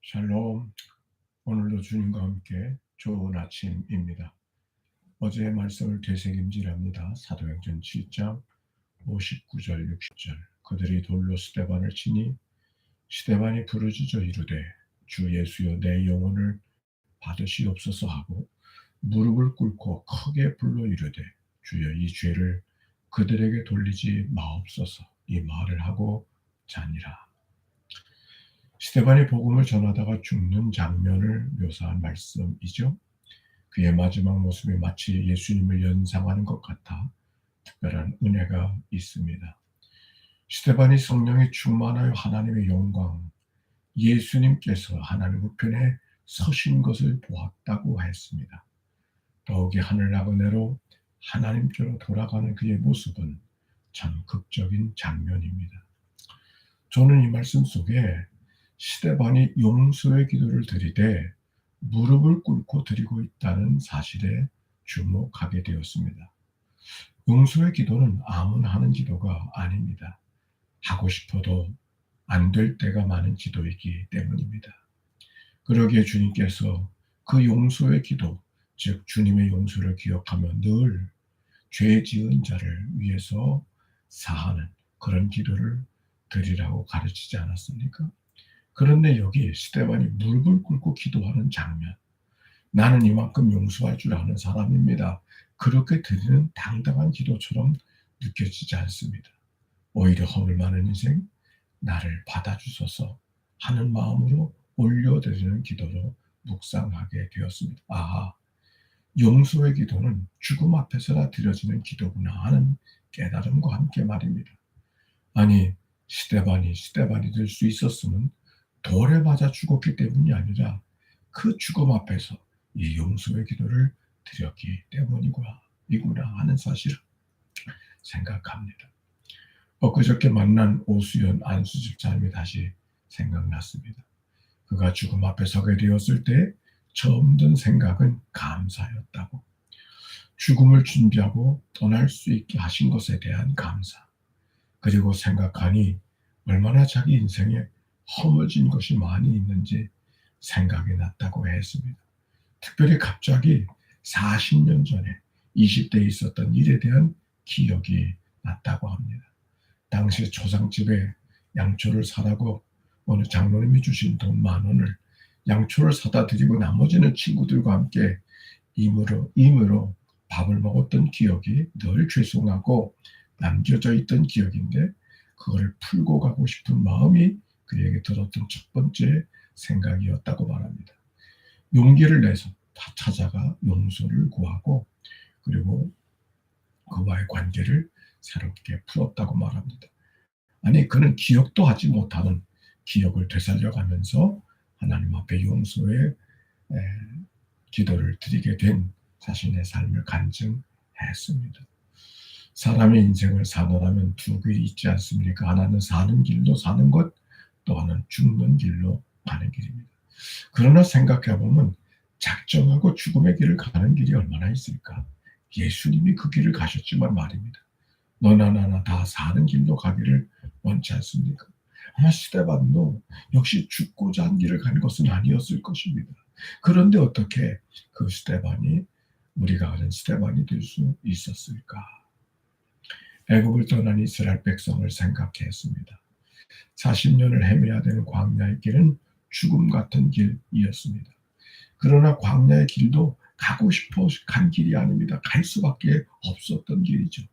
샬롬. 오늘도 주님과 함께 좋은 아침입니다. 어제의 말씀을 되새김질합니다. 사도행전 7장 59절 60절. 그들이 돌로 스데반을 치니 스데반이 부르짖어 이르되 주 예수여 내 영혼을 받으시옵소서 하고 무릎을 꿇고 크게 불러 이르되 주여 이 죄를 그들에게 돌리지 마옵소서. 이 말을 하고 자니라. 스데반이 복음을 전하다가 죽는 장면을 묘사한 말씀이죠. 그의 마지막 모습이 마치 예수님을 연상하는 것 같아 특별한 은혜가 있습니다. 스데반이 성령에 충만하여 하나님의 영광, 예수님께서 하나님 우편에 서신 것을 보았다고 했습니다. 더욱이 하늘나라 은혜로 하나님께로 돌아가는 그의 모습은 참 극적인 장면입니다. 저는 이 말씀 속에 스데반이 용서의 기도를 드리되 무릎을 꿇고 드리고 있다는 사실에 주목하게 되었습니다. 용서의 기도는 아무나 하는 기도가 아닙니다. 하고 싶어도 안 될 때가 많은 기도이기 때문입니다. 그러기에 주님께서 그 용서의 기도, 즉 주님의 용서를 기억하며 늘 죄 지은 자를 위해서 사하는 그런 기도를 드리라고 가르치지 않았습니까? 그런데 여기 스데반이 무릎을 꿇고 기도하는 장면, 나는 이만큼 용서할 줄 아는 사람입니다. 그렇게 드리는 당당한 기도처럼 느껴지지 않습니다. 오히려 허물 많은 인생, 나를 받아주소서 하는 마음으로 올려드리는 기도로 묵상하게 되었습니다. 아하, 용서의 기도는 죽음 앞에서나 드려지는 기도구나 하는 깨달음과 함께 말입니다. 아니, 스데반이 될 수 있었으면 돌에 맞아 죽었기 때문이 아니라 그 죽음 앞에서 이 용서의 기도를 드렸기 때문이구나 하는 사실을 생각합니다. 엊그저께 만난 오수연 안수 집사님이 다시 생각났습니다. 그가 죽음 앞에 서게 되었을 때 처음 든 생각은 감사였다고. 죽음을 준비하고 떠날 수 있게 하신 것에 대한 감사. 그리고 생각하니 얼마나 자기 인생에 허물진 것이 많이 있는지 생각이 났다고 했습니다. 특별히 갑자기 40년 전에 20대에 있었던 일에 대한 기억이 났다고 합니다. 당시 초상집에 양초를 사라고 어느 장로님이 주신 돈 10,000원을 양초를 사다 드리고 나머지는 친구들과 함께 임으로 밥을 먹었던 기억이 늘 죄송하고 남겨져 있던 기억인데 그거를 풀고 가고 싶은 마음이 그에게 들었던 첫 번째 생각이었다고 말합니다. 용기를 내서 다 찾아가 용서를 구하고 그리고 그와의 관계를 새롭게 풀었다고 말합니다. 아니, 그는 기억도 하지 못하는 기억을 되살려가면서 하나님 앞에 용서의 기도를 드리게 된 자신의 삶을 간증했습니다. 사람의 인생을 사노라면 두 길이 있지 않습니까? 하나는 사는 길로 사는 것, 또 하나는 죽는 길로 가는 길입니다. 그러나 생각해보면 작정하고 죽음의 길을 가는 길이 얼마나 있을까? 예수님이 그 길을 가셨지만 말입니다. 너나 나나 다 사는 길로 가기를 원치 않습니까? 아마 스데반도 역시 죽고자 한 길을 간 것은 아니었을 것입니다. 그런데 어떻게 그 스데반이 우리가 아는 스데반이 될 수 있었을까? 애굽을 떠난 이스라엘 백성을 생각했습니다. 40년을 헤매야 되는 광야의 길은 죽음 같은 길이었습니다. 그러나 광야의 길도 가고 싶어 간 길이 아닙니다. 갈 수밖에 없었던 길이죠.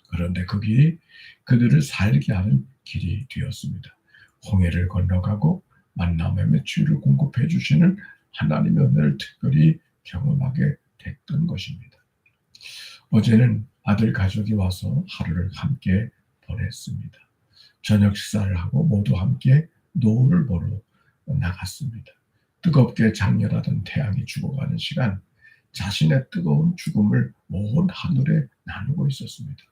그런데 그 길이 그들을 살게 하는 길이 되었습니다. 홍해를 건너가고 만남의 매출을 공급해 주시는 하나님의 은혜를 특별히 경험하게 됐던 것입니다. 어제는 아들 가족이 와서 하루를 함께 보냈습니다. 저녁 식사를 하고 모두 함께 노을을 보러 나갔습니다. 뜨겁게 장렬하던 태양이 죽어가는 시간, 자신의 뜨거운 죽음을 온 하늘에 나누고 있었습니다.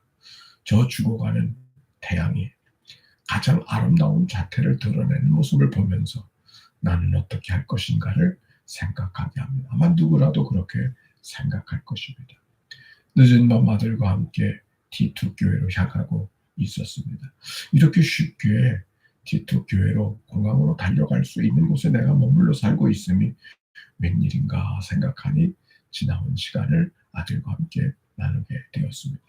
저 죽어가는 태양이 가장 아름다운 자태를 드러내는 모습을 보면서 나는 어떻게 할 것인가를 생각하게 합니다. 아마 누구라도 그렇게 생각할 것입니다. 늦은 밤 아들과 함께 T2 교회로 향하고 있었습니다. 이렇게 쉽게 티투 교회로 공항으로 달려갈 수 있는 곳에 내가 머물러 살고 있음이 웬일인가 생각하니 지나온 시간을 아들과 함께 나누게 되었습니다.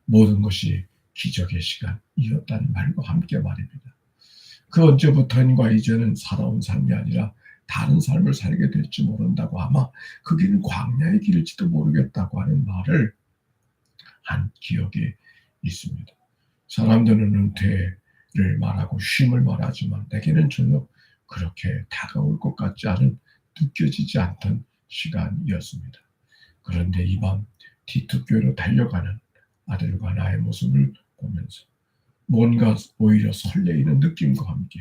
모든 것이 기적의 시간이었다는 말과 함께 말입니다. 그 언제부터인가 이제는 살아온 삶이 아니라 다른 삶을 살게 될지 모른다고, 아마 그 길은 광야의 길일지도 모르겠다고 하는 말을 한 기억이 있습니다. 사람들은 은퇴를 말하고 쉼을 말하지만 내게는 전혀 그렇게 다가올 것 같지 않은, 느껴지지 않던 시간이었습니다. 그런데 이 밤 티투교회로 달려가는 아들과 나의 모습을 보면서 뭔가 오히려 설레이는 느낌과 함께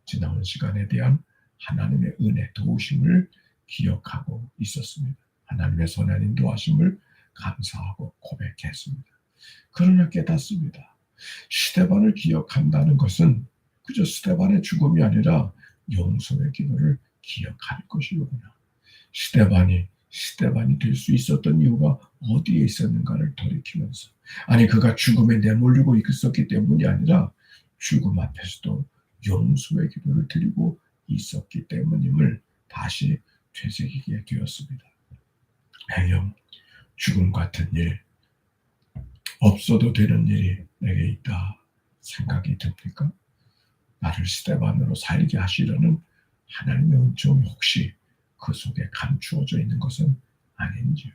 지나온 시간에 대한 하나님의 은혜, 도우심을 기억하고 있었습니다. 하나님의 선한 인도하심을 감사하고 고백했습니다. 그러나 깨닫습니다. 스데반을 기억한다는 것은 그저 스데반의 죽음이 아니라 용서의 기도를 기억할 것이로구나. 스데반이 될 수 있었던 이유가 어디에 있었는가를 돌이키면서, 아니 그가 죽음에 내몰리고 있었기 때문이 아니라 죽음 앞에서도 용서의 기도를 드리고 있었기 때문임을 다시 되새기게 되었습니다. 행여 죽음 같은 일, 없어도 되는 일이 내게 있다 생각이 듭니까? 나를 스데반으로 살게 하시려는 하나님의 은총이 혹시 그 속에 감추어져 있는 것은 아닌지요.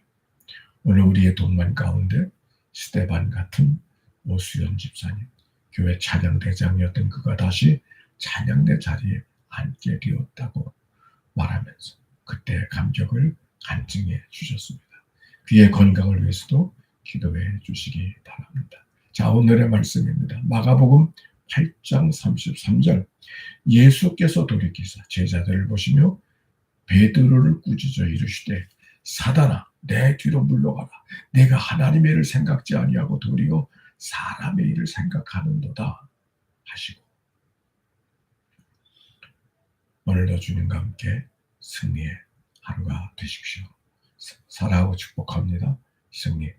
오늘 우리의 동반 가운데 스데반 같은 오수연 집사님, 교회 찬양대장이었던 그가 다시 찬양대 자리에 앉게 되었다고 말하면서 그때의 감격을 간증해 주셨습니다. 그의 건강을 위해서도 기도해 주시기 바랍니다. 자, 오늘의 말씀입니다. 마가복음 8장 33절. 예수께서 돌이키사 제자들을 보시며 베드로를 꾸짖어 이르시되 사단아 내 뒤로 물러가라. 내가 하나님의 일을 생각지 아니하고 도리어 사람의 일을 생각하는도다 하시고, 오늘도 주님과 함께 승리의 하루가 되십시오. 사랑하고 축복합니다. 승리.